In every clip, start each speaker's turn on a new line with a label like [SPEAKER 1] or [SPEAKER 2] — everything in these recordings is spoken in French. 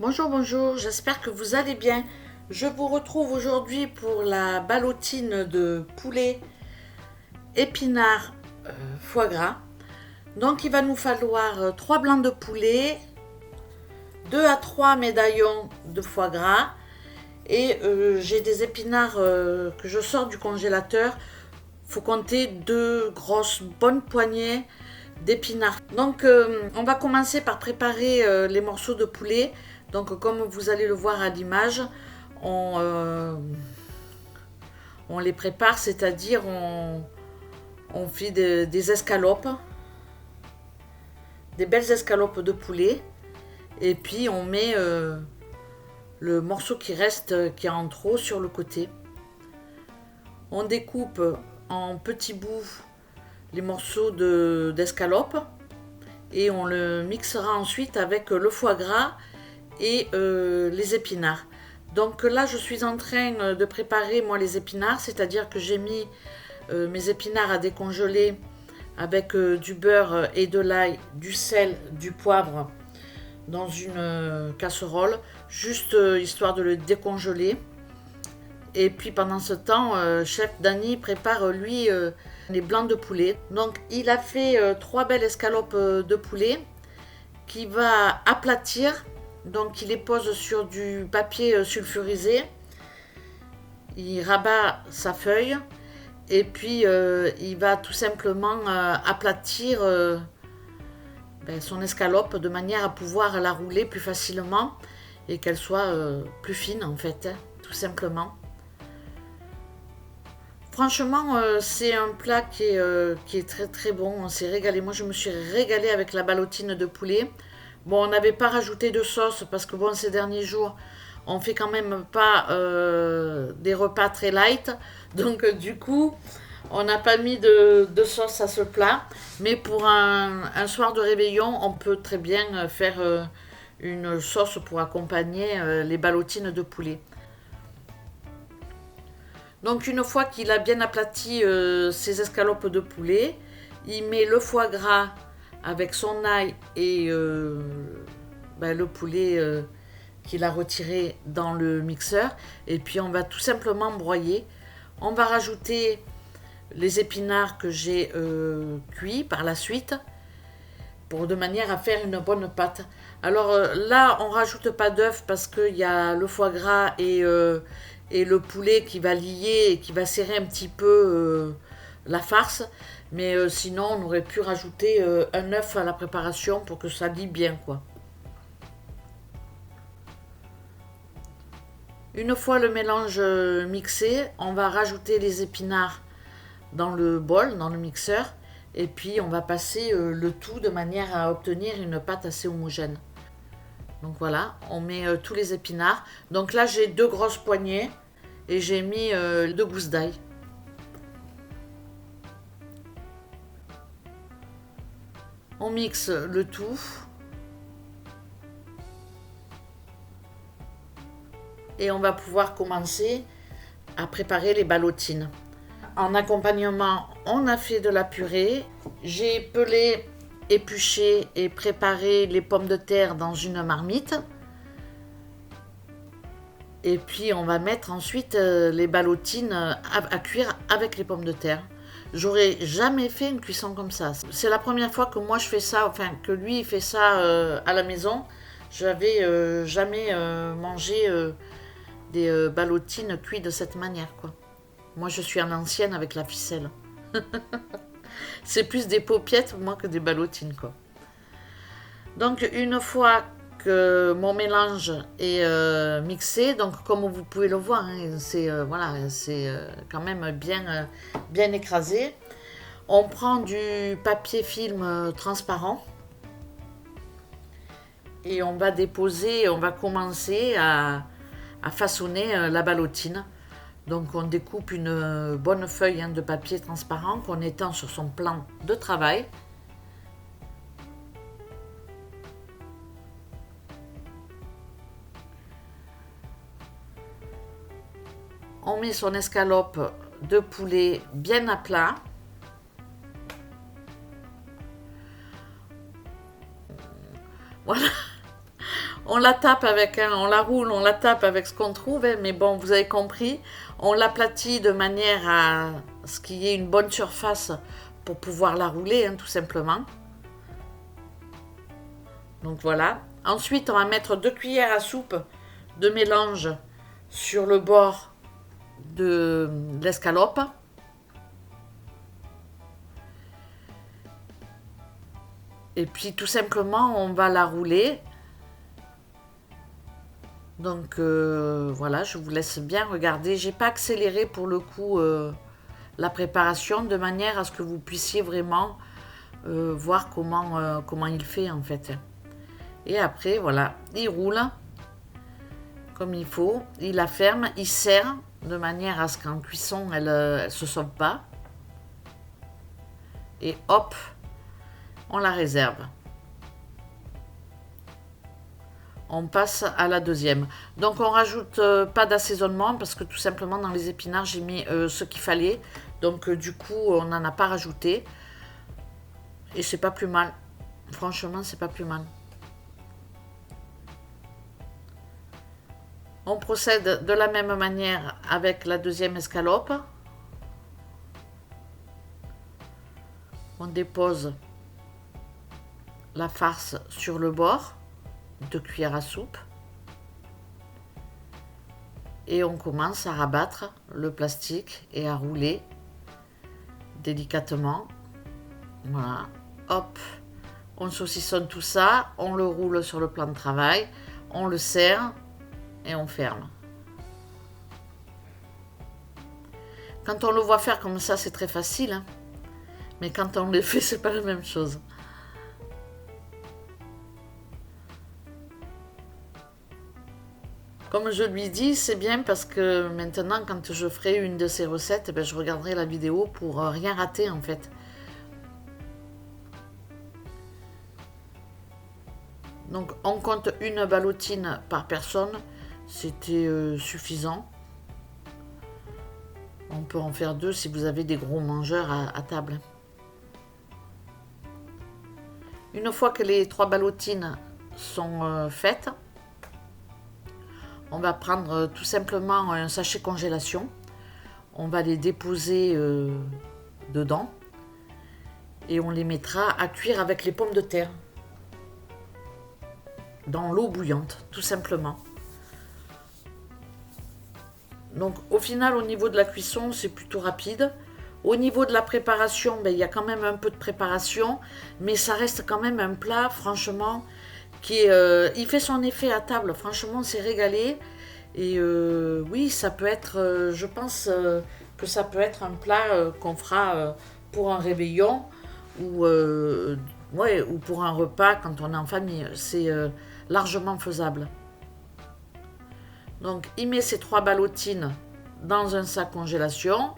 [SPEAKER 1] Bonjour, bonjour, j'espère que vous allez bien. Je vous retrouve aujourd'hui pour la ballotine de poulet épinard foie gras. Donc il va nous falloir 3 blancs de poulet, 2 à 3 médaillons de foie gras et j'ai des épinards que je sors du congélateur. Faut compter 2 grosses bonnes poignées d'épinards. Donc on va commencer par préparer les morceaux de poulet. Donc comme vous allez le voir à l'image, on les prépare, c'est-à-dire on fait des escalopes, des belles escalopes de poulet, et puis on met le morceau qui reste, qui est en trop, sur le côté. On découpe en petits bouts les morceaux d'escalope et on le mixera ensuite avec le foie gras et les épinards. Donc là je suis en train de préparer moi les épinards, c'est-à-dire que j'ai mis mes épinards à décongeler avec du beurre et de l'ail, du sel, du poivre dans une casserole, juste histoire de le décongeler. Et puis pendant ce temps, chef Dany prépare lui les blancs de poulet. Donc il a fait 3 belles escalopes de poulet qu'il va aplatir. Donc il les pose sur du papier sulfurisé. Il rabat sa feuille et puis il va tout simplement aplatir son escalope de manière à pouvoir la rouler plus facilement et qu'elle soit plus fine en fait, tout simplement. Franchement, c'est un plat qui est très très bon. On s'est régalé. Moi, je me suis régalée avec la ballotine de poulet. Bon, on n'avait pas rajouté de sauce parce que bon, ces derniers jours, on fait quand même pas des repas très light. Donc, du coup, on n'a pas mis de sauce à ce plat. Mais pour un soir de réveillon, on peut très bien faire une sauce pour accompagner les ballotines de poulet. Donc une fois qu'il a bien aplati ses escalopes de poulet, il met le foie gras avec son ail et le poulet qu'il a retiré dans le mixeur. Et puis on va tout simplement broyer. On va rajouter les épinards que j'ai cuits par la suite de manière à faire une bonne pâte. Alors là, on rajoute pas d'œuf parce qu'il y a le foie gras et le poulet qui va lier et qui va serrer un petit peu la farce. Mais sinon, on aurait pu rajouter un œuf à la préparation pour que ça lie bien, quoi. Une fois le mélange mixé, on va rajouter les épinards dans le bol, dans le mixeur. Et puis, on va passer le tout de manière à obtenir une pâte assez homogène. Donc voilà, on met tous les épinards. Donc là, j'ai 2 grosses poignées et j'ai mis 2 gousses d'ail. On mixe le tout. Et on va pouvoir commencer à préparer les ballotines. En accompagnement, on a fait de la purée. J'ai pelé, épluché et préparé les pommes de terre dans une marmite. Et puis on va mettre ensuite les ballotines à cuire avec les pommes de terre. J'aurais jamais fait une cuisson comme ça. C'est la première fois que moi je fais ça, enfin que lui il fait ça à la maison. J'avais jamais mangé des ballotines cuites de cette manière, quoi. Moi je suis en ancienne avec la ficelle. C'est plus des paupiettes moi que des ballotines, quoi. Donc une fois que mon mélange est mixé, donc comme vous pouvez le voir, hein, c'est quand même bien écrasé. On prend du papier film transparent et on va commencer à façonner la ballotine. Donc on découpe une bonne feuille de papier transparent qu'on étend sur son plan de travail. On met son escalope de poulet bien à plat. Voilà. On la tape avec on la roule, on la tape avec ce qu'on trouve, hein, mais bon, vous avez compris, on l'aplatit de manière à ce qu'il y ait une bonne surface pour pouvoir la rouler, hein, tout simplement. Donc voilà. Ensuite, on va mettre 2 cuillères à soupe de mélange sur le bord de l'escalope. Et puis tout simplement, on va la rouler. Donc voilà, je vous laisse bien regarder. J'ai pas accéléré pour le coup la préparation de manière à ce que vous puissiez vraiment voir comment il fait en fait. Et après, voilà, il roule comme il faut. Il la ferme, il serre de manière à ce qu'en cuisson, elle ne se sauve pas. Et hop, on la réserve. On passe à la deuxième. Donc on rajoute pas d'assaisonnement parce que tout simplement dans les épinards j'ai mis ce qu'il fallait. Donc du coup on n'en a pas rajouté. Et c'est pas plus mal. Franchement c'est pas plus mal. On procède de la même manière avec la deuxième escalope. On dépose la farce sur le bord. 2 cuillères à soupe et on commence à rabattre le plastique et à rouler délicatement. Voilà, hop, on saucissonne tout ça, on le roule sur le plan de travail, on le serre et on ferme. Quand on le voit faire comme ça, c'est très facile, hein, mais quand on le fait, c'est pas la même chose. Comme je lui dis, c'est bien parce que maintenant, quand je ferai une de ces recettes, je regarderai la vidéo pour rien rater en fait. Donc on compte une ballotine par personne, c'était suffisant. On peut en faire 2 si vous avez des gros mangeurs à table. Une fois que les 3 ballotines sont faites, on va prendre tout simplement un sachet congélation. On va les déposer dedans. Et on les mettra à cuire avec les pommes de terre. Dans l'eau bouillante, tout simplement. Donc au final, au niveau de la cuisson, c'est plutôt rapide. Au niveau de la préparation, il y a quand même un peu de préparation. Mais ça reste quand même un plat, franchement... il fait son effet à table, franchement on s'est régalé et oui ça peut être, je pense que ça peut être un plat qu'on fera pour un réveillon ou, ou pour un repas quand on est en famille, c'est largement faisable. Donc il met ses 3 ballotines dans un sac congélation,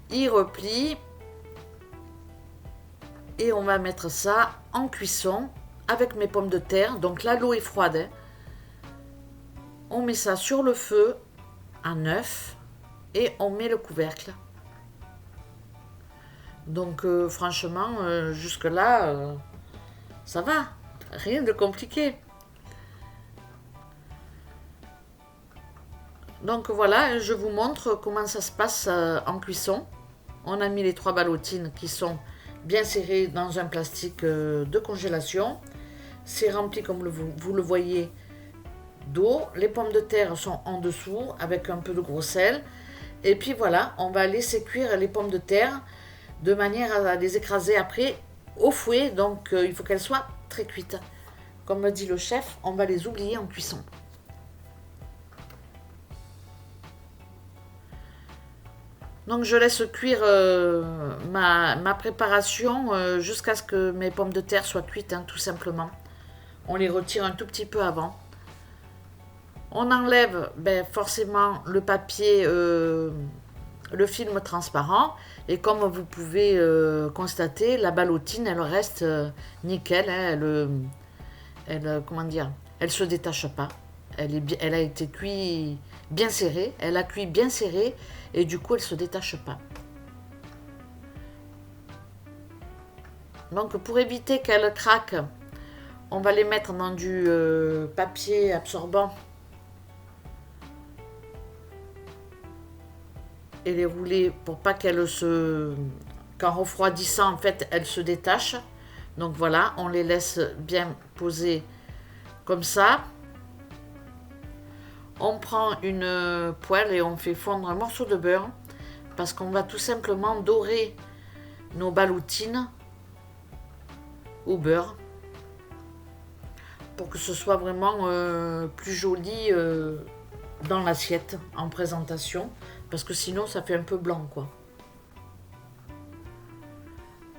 [SPEAKER 1] il replie. Et on va mettre ça en cuisson avec mes pommes de terre. Donc là, l'eau est froide. Hein. On met ça sur le feu à 9 et on met le couvercle. Donc franchement, jusque-là, ça va. Rien de compliqué. Donc voilà, je vous montre comment ça se passe en cuisson. On a mis les 3 ballotines qui sont bien serré dans un plastique de congélation. C'est rempli comme vous le voyez d'eau. Les pommes de terre sont en dessous avec un peu de gros sel. Et puis voilà, on va laisser cuire les pommes de terre de manière à les écraser après au fouet. Donc il faut qu'elles soient très cuites. Comme me dit le chef, on va les oublier en cuisson. Donc je laisse cuire ma préparation jusqu'à ce que mes pommes de terre soient cuites, hein, tout simplement. On les retire un tout petit peu avant. On enlève forcément le papier, le film transparent. Et comme vous pouvez constater, la ballotine, elle reste nickel. Hein, elle se détache pas. Elle a été cuite bien serrée. Elle a cuit bien serrée. Et du coup, elle ne se détache pas. Donc, pour éviter qu'elle craque, On va les mettre dans du papier absorbant et les rouler pour pas qu'elles qu'en refroidissant, en fait, elles se détachent. Donc voilà, on les laisse bien poser comme ça. On prend une poêle et on fait fondre un morceau de beurre parce qu'on va tout simplement dorer nos ballotines au beurre pour que ce soit vraiment plus joli dans l'assiette en présentation, parce que sinon ça fait un peu blanc quoi.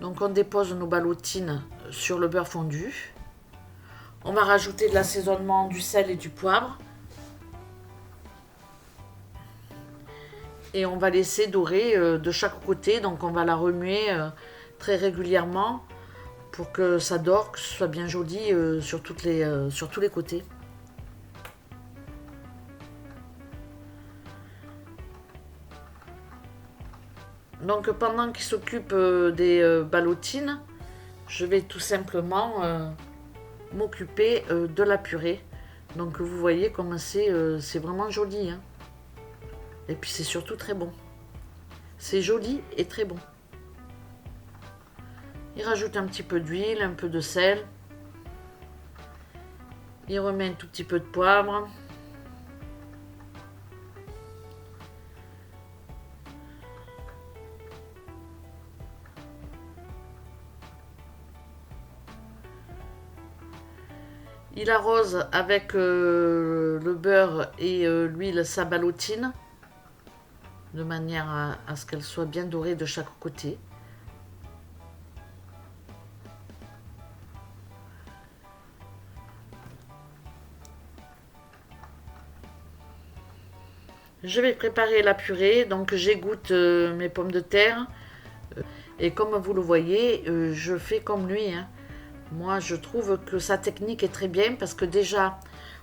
[SPEAKER 1] Donc on dépose nos ballotines sur le beurre fondu. On va rajouter de l'assaisonnement, du sel et du poivre. Et on va laisser dorer de chaque côté, donc on va la remuer très régulièrement pour que ça dore, que ce soit bien joli sur tous les côtés. Donc pendant qu'il s'occupe des ballotines, je vais tout simplement m'occuper de la purée. Donc vous voyez comme c'est vraiment joli, hein. Et puis c'est surtout très bon. C'est joli et très bon. Il rajoute un petit peu d'huile, un peu de sel. Il remet un tout petit peu de poivre. Il arrose avec le beurre et l'huile sa ballotine, de manière à ce qu'elle soit bien dorée de chaque côté. Je vais préparer la purée, donc j'égoutte mes pommes de terre. Et comme vous le voyez, je fais comme lui, hein. Moi, je trouve que sa technique est très bien parce que déjà,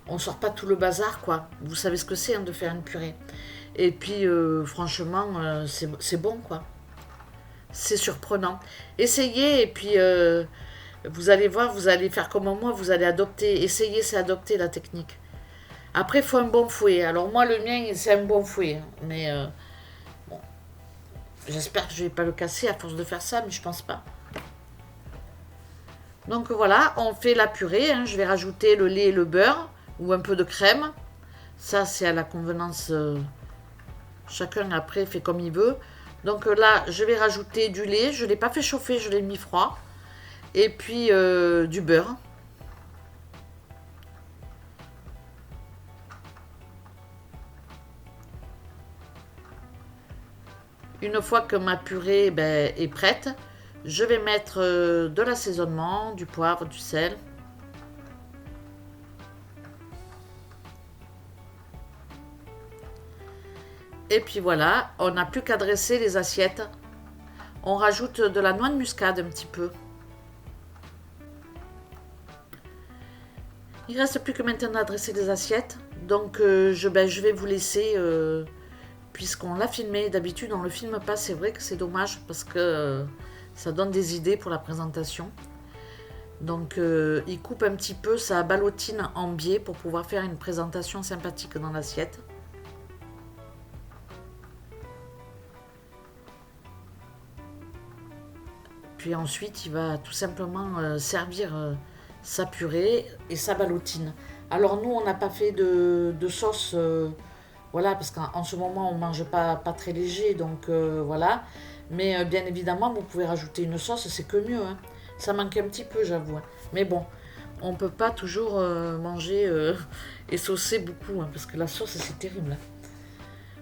[SPEAKER 1] on sort pas tout le bazar, quoi. Vous savez ce que c'est, hein, de faire une purée. Et puis, franchement, c'est bon, quoi. C'est surprenant. Essayez et puis vous allez voir, vous allez faire comme moi, vous allez adopter. Essayez, c'est adopter la technique. Après, il faut un bon fouet. Alors moi, le mien, c'est un bon fouet, hein. Mais bon, j'espère que je vais pas le casser à force de faire ça, mais je pense pas. Donc voilà, on fait la purée, hein. Je vais rajouter le lait et le beurre ou un peu de crème. Ça, c'est à la convenance. Chacun après fait comme il veut. Donc là, je vais rajouter du lait. Je ne l'ai pas fait chauffer, je l'ai mis froid. Et puis du beurre. Une fois que ma purée est prête, je vais mettre de l'assaisonnement, du poivre, du sel. Et puis voilà, on n'a plus qu'à dresser les assiettes. On rajoute de la noix de muscade un petit peu. Il ne reste plus que maintenant à dresser les assiettes. Donc je vais vous laisser, puisqu'on l'a filmé. D'habitude on ne le filme pas, c'est vrai que c'est dommage parce que ça donne des idées pour la présentation. Donc il coupe un petit peu sa ballotine en biais pour pouvoir faire une présentation sympathique dans l'assiette. Puis ensuite, il va tout simplement servir sa purée et sa ballotine. Alors nous, on n'a pas fait de sauce, voilà, parce qu'en ce moment, on ne mange pas très léger, donc voilà. Mais bien évidemment, vous pouvez rajouter une sauce, c'est que mieux, hein. Ça manque un petit peu, j'avoue, hein. Mais bon, on ne peut pas toujours manger et saucer beaucoup, hein, parce que la sauce, c'est terrible, hein.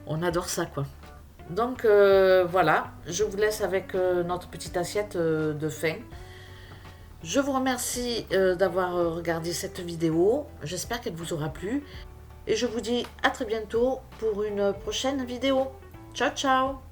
[SPEAKER 1] On adore ça, quoi. Donc voilà, je vous laisse avec notre petite assiette de fin. Je vous remercie d'avoir regardé cette vidéo. J'espère qu'elle vous aura plu. Et je vous dis à très bientôt pour une prochaine vidéo. Ciao, ciao!